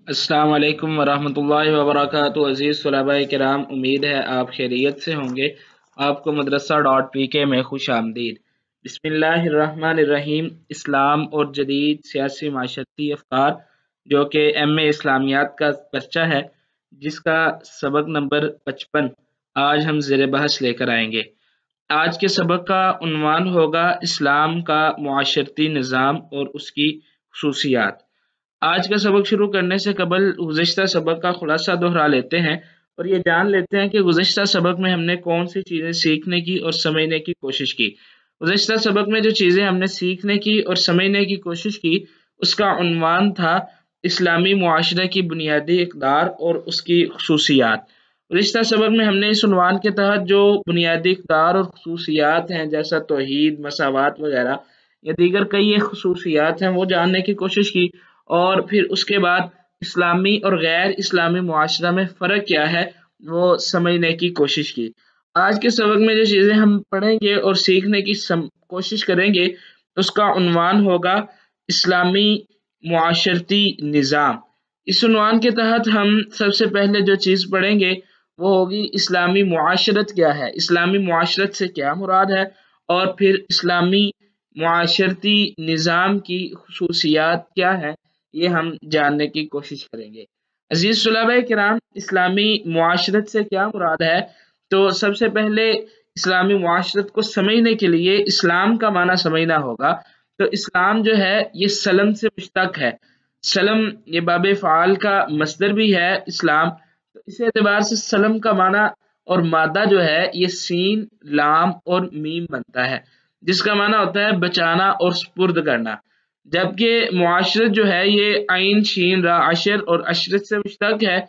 السلام علیکم ورحمۃ اللہ وبرکاتہ۔ عزیز طلباء کرام، امید ہے آپ خیریت سے ہوں گے۔ آپ کو مدرسہ ڈاٹ پی کے میں خوش آمدید۔ بسم اللہ الرحمن الرحیم۔ اسلام اور جدید سیاسی معاشرتی افکار، جو کہ ایم اے اسلامیات کا پرچہ ہے، جس کا سبق نمبر 55 آج ہم زیر بحث لے کر آئیں گے۔ آج کے سبق کا عنوان ہوگا اسلام کا معاشرتی نظام اور اس کی خصوصیات۔ آج کا سبق شروع کرنے سے قبل گزشتہ سبق کا خلاصہ دہرا لیتے ہیں اور یہ جان لیتے ہیں کہ گزشتہ سبق میں ہم نے کون سی چیزیں سیکھنے کی اور سمجھنے کی کوشش کی۔ گزشتہ سبق میں جو چیزیں ہم نے سیکھنے کی اور سمجھنے کی کوشش کی، اس کا عنوان تھا اسلامی معاشرے کی بنیادی اقدار اور اس کی خصوصیات۔ گزشتہ سبق میں ہم نے اس عنوان کے تحت جو بنیادی اقدار اور خصوصیات ہیں، جیسا توحید، مساوات وغیرہ یا دیگر کئی ایک خصوصیات ہیں، وہ جاننے کی کوشش کی، اور پھر اس کے بعد اسلامی اور غیر اسلامی معاشرہ میں فرق کیا ہے وہ سمجھنے کی کوشش کی۔ آج کے سبق میں جو چیزیں ہم پڑھیں گے اور سیکھنے کی کوشش کریں گے، اس کا عنوان ہوگا اسلامی معاشرتی نظام۔ اس عنوان کے تحت ہم سب سے پہلے جو چیز پڑھیں گے وہ ہوگی اسلامی معاشرت کیا ہے، اسلامی معاشرت سے کیا مراد ہے، اور پھر اسلامی معاشرتی نظام کی خصوصیات کیا ہے، یہ ہم جاننے کی کوشش کریں گے۔ عزیز طلباء کرام، اسلامی معاشرت سے کیا مراد ہے؟ تو سب سے پہلے اسلامی معاشرت کو سمجھنے کے لیے اسلام کا معنی سمجھنا ہوگا۔ تو اسلام جو ہے یہ سلم سے مشتق ہے۔ سلم یہ باب فعال کا مصدر بھی ہے اسلام، تو اس اعتبار سے سلم کا معنی اور مادہ جو ہے یہ سین، لام اور میم بنتا ہے، جس کا معنی ہوتا ہے بچانا اور سپرد کرنا۔ جبکہ معاشرت جو ہے یہ عین، شین، را، عشر اور عشرت سے مشتق ہے،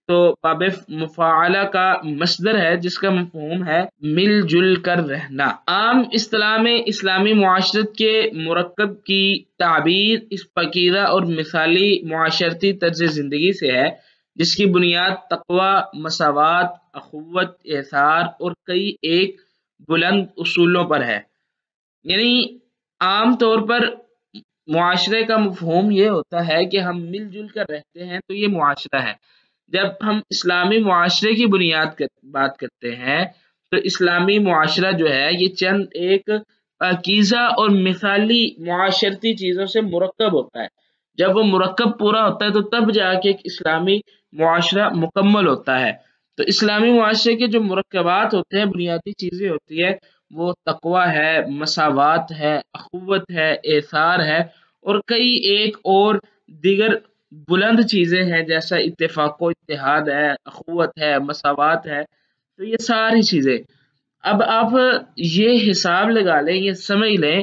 تو باب مفاعلہ کا مصدر ہے، جس کا مفہوم ہے مل جل کر رہنا۔ عام اصطلاح میں اسلامی معاشرت کے مرکب کی تعبیر اس پاکیزہ اور مثالی معاشرتی طرز زندگی سے ہے، جس کی بنیاد تقوی، مساوات، اخوت، ایثار اور کئی ایک بلند اصولوں پر ہے۔ یعنی عام طور پر معاشرے کا مفہوم یہ ہوتا ہے کہ ہم مل جل کر رہتے ہیں، تو یہ معاشرہ ہے۔ جب ہم اسلامی معاشرے کی بنیاد بات کرتے ہیں، تو اسلامی معاشرہ جو ہے یہ چند ایک پاکیزہ اور مثالی معاشرتی چیزوں سے مرکب ہوتا ہے۔ جب وہ مرکب پورا ہوتا ہے تو تب جا کے ایک اسلامی معاشرہ مکمل ہوتا ہے۔ تو اسلامی معاشرے کے جو مرکبات ہوتے ہیں، بنیادی چیزیں ہوتی ہے، وہ تقوی ہے، مساوات ہے، اخوت ہے، ایثار ہے، اور کئی ایک اور دیگر بلند چیزیں ہیں، جیسا اتفاق و اتحاد ہے، اخوت ہے، مساوات ہے۔ تو یہ ساری چیزیں، اب آپ یہ حساب لگا لیں، یہ سمجھ لیں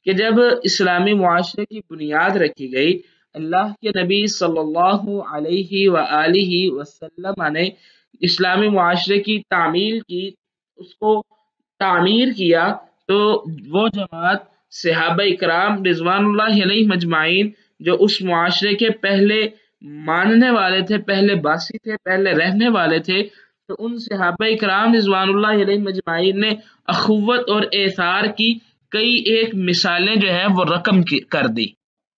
کہ جب اسلامی معاشرے کی بنیاد رکھی گئی، اللہ کے نبی صلی اللہ علیہ وآلہ وسلم نے اسلامی معاشرے کی تعمیل کی، اس کو تعمیر کیا، تو وہ جماعت صحابہ اکرام رضوان اللہ علیہ مجمعین جو اس معاشرے کے پہلے ماننے والے تھے، پہلے باسی تھے، پہلے رہنے والے تھے، تو ان صحابہ اکرام رضوان اللہ علیہ مجمعین نے اخوت اور ایثار کی کئی ایک مثالیں جو ہے وہ رقم کر دی،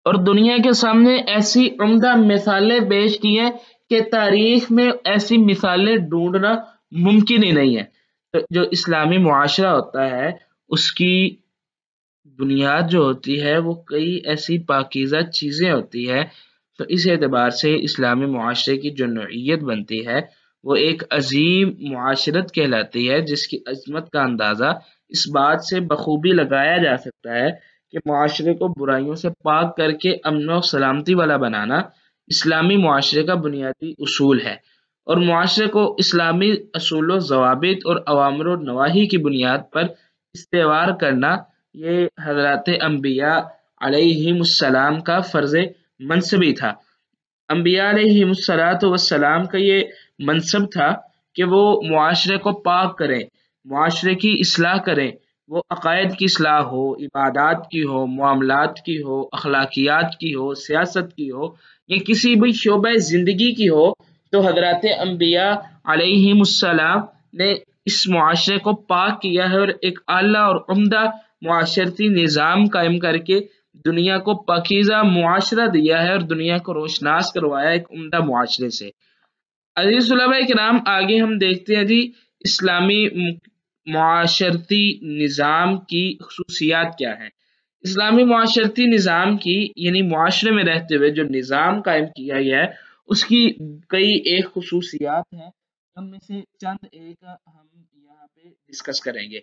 اور دنیا کے سامنے ایسی عمدہ مثالیں پیش کی ہیں کہ تاریخ میں ایسی مثالیں ڈھونڈنا ممکن ہی نہیں ہے۔ تو جو اسلامی معاشرہ ہوتا ہے، اس کی بنیاد جو ہوتی ہے وہ کئی ایسی پاکیزہ چیزیں ہوتی ہے، تو اس اعتبار سے اسلامی معاشرے کی جو نوعیت بنتی ہے وہ ایک عظیم معاشرت کہلاتی ہے، جس کی عظمت کا اندازہ اس بات سے بخوبی لگایا جا سکتا ہے کہ معاشرے کو برائیوں سے پاک کر کے امن و سلامتی والا بنانا اسلامی معاشرے کا بنیادی اصول ہے، اور معاشرے کو اسلامی اصول و ضوابط اور اوامر و نواہی کی بنیاد پر استوار کرنا، یہ حضرات انبیاء علیہم السلام کا فرض منصبی تھا۔ انبیاء علیہم السلام کا یہ منصب تھا کہ وہ معاشرے کو پاک کریں، معاشرے کی اصلاح کریں، وہ عقائد کی اصلاح ہو، عبادات کی ہو، معاملات کی ہو، اخلاقیات کی ہو، سیاست کی ہو، یا کسی بھی شعبہ زندگی کی ہو، تو حضرات انبیاء علیہم السلام نے اس معاشرے کو پاک کیا ہے اور ایک اعلیٰ اور عمدہ معاشرتی نظام قائم کر کے دنیا کو پاکیزہ معاشرہ دیا ہے اور دنیا کو روشناس کروایا ایک عمدہ معاشرے سے۔ عزیز طلباء کرام، آگے ہم دیکھتے ہیں جی اسلامی معاشرتی نظام کی خصوصیات کیا ہیں۔ اسلامی معاشرتی نظام کی یعنی معاشرے میں رہتے ہوئے جو نظام قائم کیا گیا ہے اس کی کئی ایک خصوصیات ہیں، ان میں سے چند ایک ہم یہاں پہ ڈسکس کریں گے۔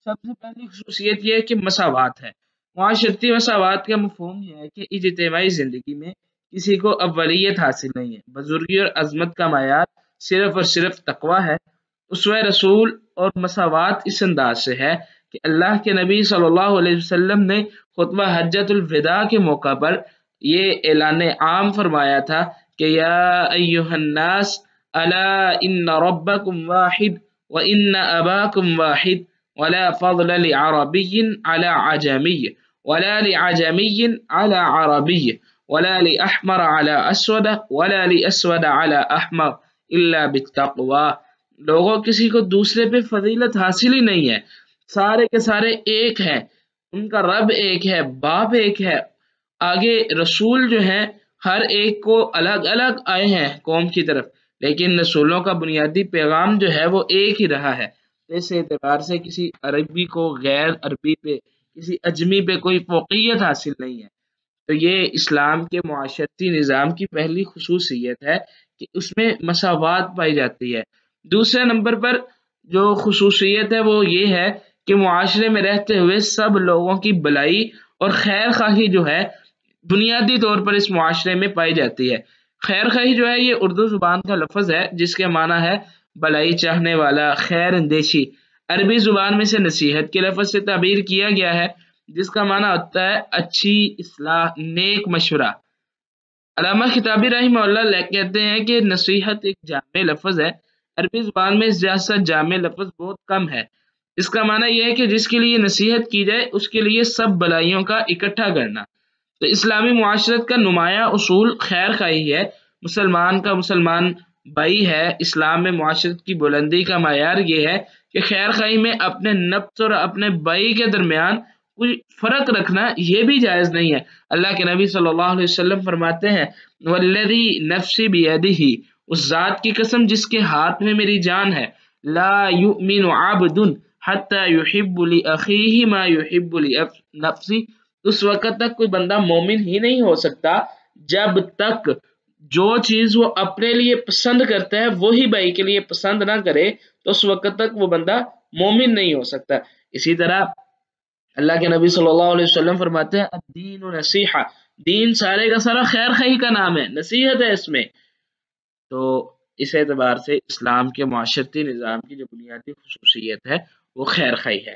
سب سے پہلی خصوصیت یہ ہے کہ مساوات ہے۔ معاشرتی مساوات کا مفہوم یہ ہے کہ اجتماعی زندگی میں کسی کو اولیت حاصل نہیں ہے۔ بزرگی اور عظمت کا معیار صرف اور صرف تقوی ہے۔ اسوہ رسول اور مساوات اس انداز سے ہے کہ اللہ کے نبی صلی اللہ علیہ وسلم نے خطبہ حجۃ الوداع کے موقع پر یہ اعلان عام فرمایا تھا کہ یا ایہا الناس الا ان ربکم واحد وان اباکم واحد ولا فضل لعربی على عجمی ولا لعجمی على عربی ولا لأحمر على اسود ولا لأسود على احمر الا بالتقوی۔ لوگوں کسی کو دوسرے پہ فضیلت حاصل ہی نہیں ہے، سارے کے سارے ایک ہیں، ان کا رب ایک ہے، باپ ایک ہے، آگے رسول جو ہیں ہر ایک کو الگ الگ آئے ہیں قوم کی طرف، لیکن رسولوں کا بنیادی پیغام جو ہے وہ ایک ہی رہا ہے۔ اس اعتبار سے کسی عربی کو غیر عربی پہ، کسی اجمی پہ کوئی فوقیت حاصل نہیں ہے۔ تو یہ اسلام کے معاشرتی نظام کی پہلی خصوصیت ہے کہ اس میں مساوات پائی جاتی ہے۔ دوسرے نمبر پر جو خصوصیت ہے وہ یہ ہے کہ معاشرے میں رہتے ہوئے سب لوگوں کی بھلائی اور خیر خواہی جو ہے بنیادی طور پر اس معاشرے میں پائی جاتی ہے۔ خیر خواہی جو ہے یہ اردو زبان کا لفظ ہے جس کے معنی ہے بھلائی چاہنے والا، خیر اندیشی۔ عربی زبان میں سے نصیحت کے لفظ سے تعبیر کیا گیا ہے جس کا معنی ہوتا ہے اچھی اصلاح، نیک مشورہ۔ علامہ خطابی رحمہ اللہ کہتے ہیں کہ نصیحت ایک جامع لفظ ہے۔ عربی زبان میں اس جیسا جامع لفظ بہت کم ہے۔ اس کا معنی یہ ہے کہ جس کے لیے نصیحت کی جائے اس کے لیے سب بھلائیوں کا اکٹھا کرنا۔ تو اسلامی معاشرت کا نمایاں اصول خیر خواہی ہے۔ مسلمان کا مسلمان بھائی ہے۔ اسلام میں معاشرت کی بلندی کا معیار یہ ہے کہ خیر خواہی میں اپنے نفس اور اپنے بھائی کے درمیان کوئی فرق رکھنا یہ بھی جائز نہیں ہے۔ اللہ کے نبی صلی اللہ علیہ وسلم فرماتے ہیں والذی نفسی بیدہ، اس ذات کی قسم جس کے ہاتھ میں میری جان ہے، لا یؤمن عبد حتی یحب لاخیہ ما یحب لنفسہ، اس وقت تک کوئی بندہ مومن ہی نہیں ہو سکتا جب تک جو چیز وہ اپنے لیے پسند کرتا ہے وہی بھائی کے لیے پسند نہ کرے، تو اس وقت تک وہ بندہ مومن نہیں ہو سکتا۔ اسی طرح اللہ کے نبی صلی اللہ علیہ وسلم فرماتے ہیں الدین نصیحہ، دین سارے کا سارا خیر خواہی کا نام ہے، نصیحت ہے اس میں۔ تو اس اعتبار سے اسلام کے معاشرتی نظام کی جو بنیادی خصوصیت ہے وہ خیر خواہی ہے۔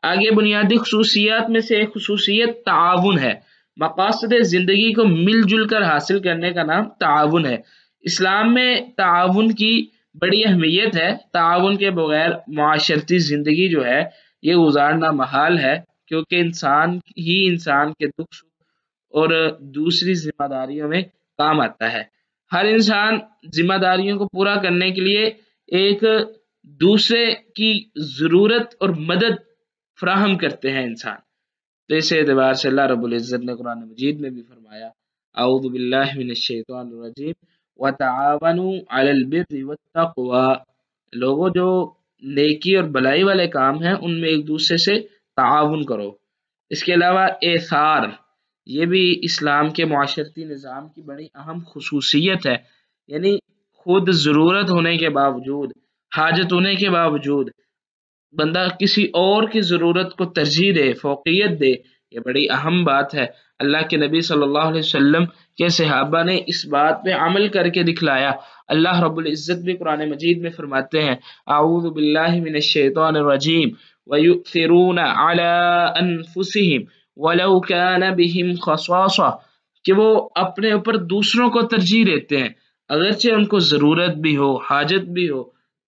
آگے بنیادی خصوصیات میں سے ایک خصوصیت تعاون ہے۔ مقاصد زندگی کو مل جل کر حاصل کرنے کا نام تعاون ہے۔ اسلام میں تعاون کی بڑی اہمیت ہے۔ تعاون کے بغیر معاشرتی زندگی جو ہے یہ گزارنا محال ہے، کیونکہ انسان ہی انسان کے دکھ سکھ اور دوسری ذمہ داریوں میں کام آتا ہے۔ ہر انسان ذمہ داریوں کو پورا کرنے کے لیے ایک دوسرے کی ضرورت اور مدد فراہم کرتے ہیں انسان۔ تو اس اعتبار سے اللہ رب العزت نے قرآن مجید میں بھی فرمایا اعوذ باللہ من الشیطان الرجیم وتعاونوا علی البر والتقوی، لوگوں جو نیکی اور بلائی والے کام ہیں ان میں ایک دوسرے سے تعاون کرو۔ اس کے علاوہ ایثار، یہ بھی اسلام کے معاشرتی نظام کی بڑی اہم خصوصیت ہے، یعنی خود ضرورت ہونے کے باوجود، حاجت ہونے کے باوجود بندہ کسی اور کی ضرورت کو ترجیح دے، فوقیت دے، یہ بڑی اہم بات ہے۔ اللہ کے نبی صلی اللہ علیہ وسلم کے صحابہ نے اس بات پہ عمل کر کے دکھلایا۔ اللہ رب العزت بھی قرآن مجید میں فرماتے ہیں اعوذ باللہ من الشیطان الرجیم وَيُؤْثِرُونَ عَلَىٰ أَنفُسِهِمْ وَلَوْ كَانَ بِهِمْ خَصَاصَةٌ، کہ وہ اپنے اوپر دوسروں کو ترجیح دیتے ہیں اگرچہ ان کو ضرورت بھی ہو، حاجت بھی ہو،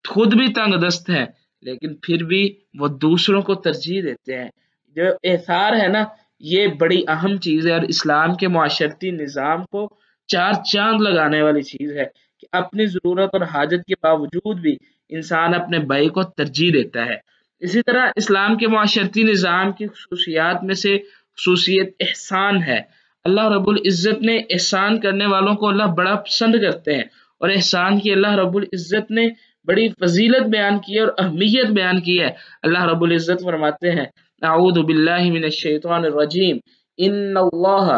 خود بھی تنگ دست ہیں، لیکن پھر بھی وہ دوسروں کو ترجیح دیتے ہیں۔ جو ایثار ہے نا یہ بڑی اہم چیز ہے اور اسلام کے معاشرتی نظام کو چار چاند لگانے والی چیز ہے کہ اپنی ضرورت اور حاجت کے باوجود بھی انسان اپنے بھائی کو ترجیح دیتا ہے۔ اسی طرح اسلام کے معاشرتی نظام کی خصوصیات میں سے خصوصیت احسان ہے۔ اللہ رب العزت نے احسان کرنے والوں کو اللہ بڑا پسند کرتے ہیں، اور احسان کی اللہ رب العزت نے بڑی فضیلت بیان کی ہے اور اہمیت بیان کی ہے۔ اللہ رب العزت فرماتے ہیں اعوذ باللہ من الشیطان الرجیم ان اللہ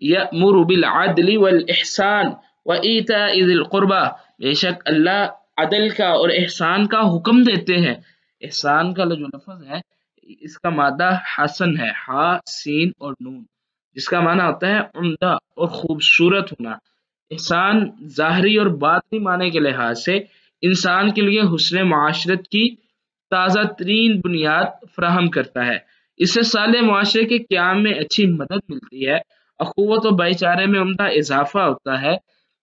یأمر بالعدل والاحسان وایتاء ذی القربى، بے شک اللہ عدل کا اور احسان کا حکم دیتے ہیں۔ احسان کا جو لفظ ہے اس کا مادہ حسن ہے، ہا سین اور نون، جس کا معنی ہوتا ہے عمدہ اور خوبصورت ہونا۔ احسان ظاہری اور باطنی معنی کے لحاظ سے انسان کے لیے حسن معاشرت کی تازہ ترین بنیاد فراہم کرتا ہے۔ اس سے صالح معاشرے کے قیام میں اچھی مدد ملتی ہے، اخوت و بھائی چارے میں عمدہ اضافہ ہوتا ہے،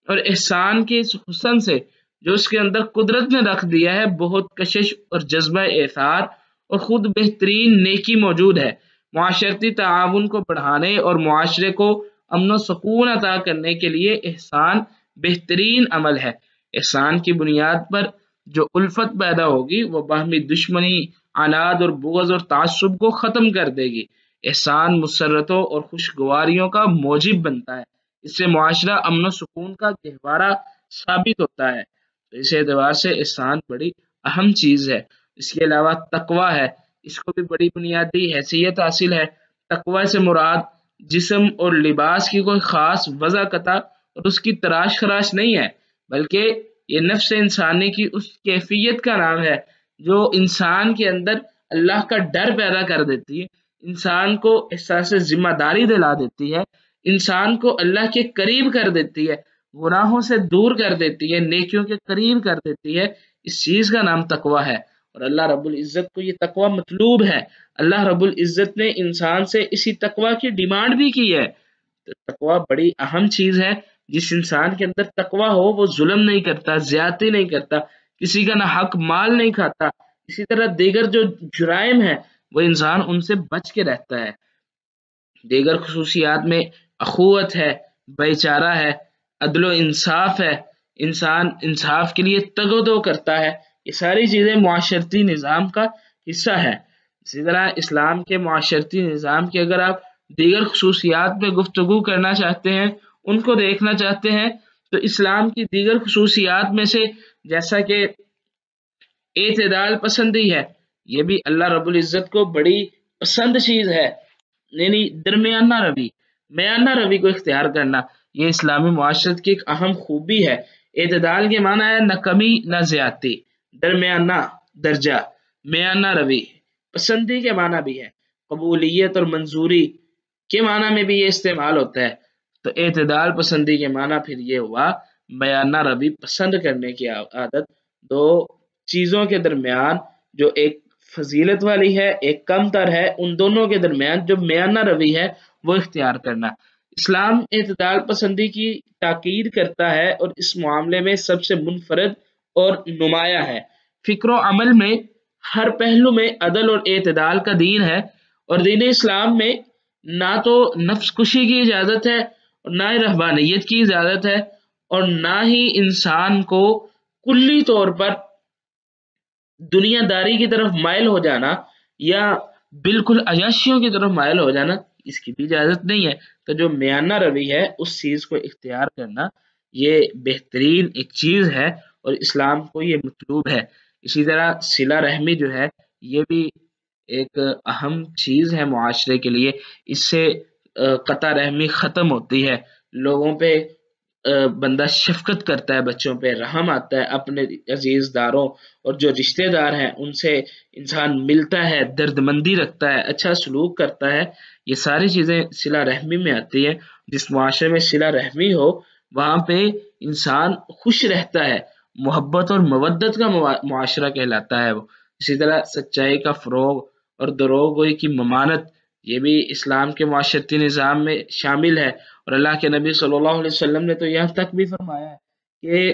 اور احسان کے اس حسن سے جو اس کے اندر قدرت نے رکھ دیا ہے، بہت کشش اور جذبہ ایثار اور خود بہترین نیکی موجود ہے۔ معاشرتی تعاون کو بڑھانے اور معاشرے کو امن و سکون عطا کرنے کے لیے احسان بہترین عمل ہے۔ احسان کی بنیاد پر جو الفت پیدا ہوگی وہ باہمی دشمنی، عناد اور بغض اور تعصب کو ختم کر دے گی۔ احسان مسرتوں اور خوشگواریوں کا موجب بنتا ہے، اس سے معاشرہ امن و سکون کا گہوارہ ثابت ہوتا ہے۔ تو اس اعتبار سے احسان بڑی اہم چیز ہے۔ اس کے علاوہ تقویٰ ہے، اس کو بھی بڑی بنیادی حیثیت حاصل ہے۔ تقویٰ سے مراد جسم اور لباس کی کوئی خاص وضع قطع اور اس کی تراش خراش نہیں ہے، بلکہ یہ نفس انسانی کی اس کیفیت کا نام ہے جو انسان کے اندر اللہ کا ڈر پیدا کر دیتی ہے، انسان کو احساس ذمہ داری دلا دیتی ہے، انسان کو اللہ کے قریب کر دیتی ہے، گناہوں سے دور کر دیتی ہے، نیکیوں کے قریب کر دیتی ہے۔ اس چیز کا نام تقویٰ ہے، اور اللہ رب العزت کو یہ تقویٰ مطلوب ہے۔ اللہ رب العزت نے انسان سے اسی تقویٰ کی ڈیمانڈ بھی کی ہے۔ تو تقویٰ بڑی اہم چیز ہے۔ جس انسان کے اندر تقویٰ ہو وہ ظلم نہیں کرتا، زیادتی نہیں کرتا، کسی کا نہ حق مال نہیں کھاتا، اسی طرح دیگر جو جرائم ہیں وہ انسان ان سے بچ کے رہتا ہے۔ دیگر خصوصیات میں اخوت ہے، بھائی چارہ ہے، عدل و انصاف ہے، انسان انصاف کے لیے تگ و دو کرتا ہے۔ یہ ساری چیزیں معاشرتی نظام کا حصہ ہے۔ اسی طرح اسلام کے معاشرتی نظام کی اگر آپ دیگر خصوصیات پہ گفتگو کرنا چاہتے ہیں، ان کو دیکھنا چاہتے ہیں، تو اسلام کی دیگر خصوصیات میں سے جیسا کہ اعتدال پسندی ہے، یہ بھی اللہ رب العزت کو بڑی پسند چیز ہے، یعنی درمیانہ روی، میانہ روی کو اختیار کرنا، یہ اسلامی معاشرت کی ایک اہم خوبی ہے۔ اعتدال کے معنی ہے نہ کمی نہ زیادتی، درمیانہ درجہ، میانہ روی۔ پسندی کے معنی بھی ہے قبولیت اور منظوری کے معنی میں بھی یہ استعمال ہوتا ہے۔ تو اعتدال پسندی کے معنی پھر یہ ہوا میانہ روی پسند کرنے کی عادت، دو چیزوں کے درمیان جو ایک فضیلت والی ہے ایک کم تر ہے، ان دونوں کے درمیان جو میانہ روی ہے وہ اختیار کرنا۔ اسلام اعتدال پسندی کی تاکید کرتا ہے اور اس معاملے میں سب سے منفرد اور نمایاں ہے۔ فکر و عمل میں ہر پہلو میں عدل اور اعتدال کا دین ہے، اور دین اسلام میں نہ تو نفس کشی کی اجازت ہے اور نہ ہی رہبانیت کی اجازت ہے، اور نہ ہی انسان کو کلی طور پر دنیا داری کی طرف مائل ہو جانا یا بالکل عیاشیوں کی طرف مائل ہو جانا، اس کی بھی اجازت نہیں ہے۔ تو جو میانہ روی ہے اس چیز کو اختیار کرنا یہ بہترین ایک چیز ہے، اور اسلام کو یہ مطلوب ہے۔ اسی طرح صلہ رحمی جو ہے یہ بھی ایک اہم چیز ہے معاشرے کے لیے، اس سے قطع رحمی ختم ہوتی ہے، لوگوں پہ بندہ شفقت کرتا ہے، بچوں پہ رحم آتا ہے، اپنے عزیز داروں اور جو رشتہ دار ہیں ان سے انسان ملتا ہے، درد مندی رکھتا ہے، اچھا سلوک کرتا ہے۔ یہ ساری چیزیں صلہ رحمی میں آتی ہیں۔ جس معاشرے میں صلہ رحمی ہو وہاں پہ انسان خوش رہتا ہے، محبت اور مودت کا معاشرہ کہلاتا ہے وہ۔ اسی طرح سچائی کا فروغ اور دروغ گوئی کی ممانعت، یہ بھی اسلام کے معاشرتی نظام میں شامل ہے، اور اللہ کے نبی صلی اللہ علیہ وسلم نے تو یہاں تک بھی فرمایا ہے کہ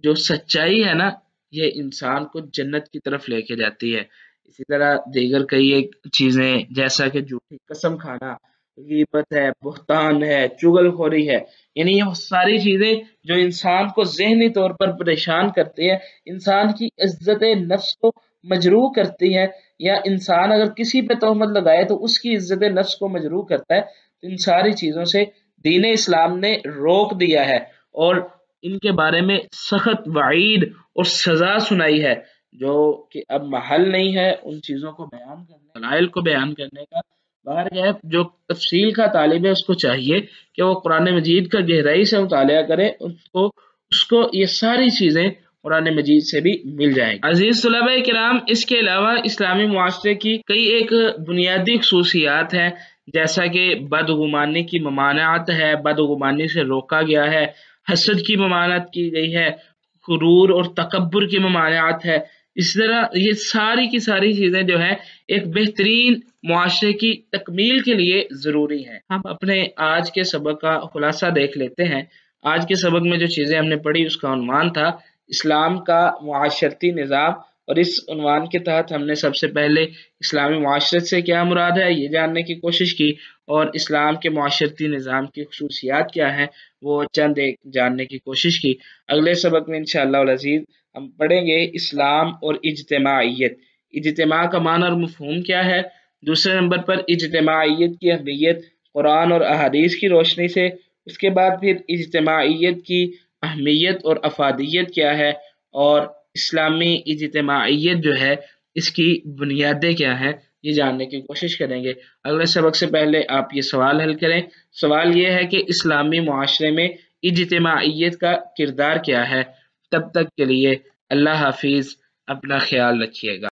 جو سچائی ہے نا یہ انسان کو جنت کی طرف لے کے جاتی ہے۔ اسی طرح دیگر کئی ایک چیزیں جیسا کہ جھوٹی قسم کھانا، غیبت ہے، بہتان ہے، چغل خوری ہے، یعنی یہ ساری چیزیں جو انسان کو ذہنی طور پر پریشان کرتی ہے، انسان کی عزت نفس کو مجروح کرتی ہیں، یا انسان اگر کسی پہ تہمت لگائے تو اس کی عزت نفس کو مجروح کرتا ہے، تو ان ساری چیزوں سے دین اسلام نے روک دیا ہے اور ان کے بارے میں سخت وعید اور سزا سنائی ہے، جو کہ اب محل نہیں ہے ان چیزوں کو بیان کرنے، دلائل کو بیان کرنے کا۔ باہر گئے جو تفصیل کا طالب ہے اس کو چاہیے کہ وہ قرآن مجید کا گہرائی سے مطالعہ کرے، اس کو یہ ساری چیزیں قرآن مجید سے بھی مل جائیں گی۔ عزیز طلباء کرام، اس کے علاوہ اسلامی معاشرے کی کئی ایک بنیادی خصوصیات ہیں، جیسا کہ بدگمانی کی ممانعت ہے، بدگمانی سے روکا گیا ہے، حسد کی ممانعت کی گئی ہے، غرور اور تکبر کی ممانعت ہے۔ اس طرح یہ ساری کی ساری چیزیں جو ہے ایک بہترین معاشرے کی تکمیل کے لیے ضروری ہیں۔ ہم اپنے آج کے سبق کا خلاصہ دیکھ لیتے ہیں۔ آج کے سبق میں جو چیزیں ہم نے پڑھی اس کا عنوان تھا اسلام کا معاشرتی نظام، اور اس عنوان کے تحت ہم نے سب سے پہلے اسلامی معاشرت سے کیا مراد ہے یہ جاننے کی کوشش کی، اور اسلام کے معاشرتی نظام کی خصوصیات کیا ہیں وہ چند ایک جاننے کی کوشش کی۔ اگلے سبق میں انشاءاللہ العزیز ہم پڑھیں گے اسلام اور اجتماعیت۔ اجتماع کا معنی اور مفہوم کیا ہے، دوسرے نمبر پر اجتماعیت کی اہمیت قرآن اور احادیث کی روشنی سے، اس کے بعد پھر اجتماعیت کی اہمیت اور افادیت کیا ہے، اور اسلامی اجتماعیت جو ہے اس کی بنیادیں کیا ہیں یہ جاننے کی کوشش کریں گے۔ اگلے سبق سے پہلے آپ یہ سوال حل کریں۔ سوال یہ ہے کہ اسلامی معاشرے میں اجتماعیت کا کردار کیا ہے۔ تب تک کے لیے اللہ حافظ، اپنا خیال رکھیے گا۔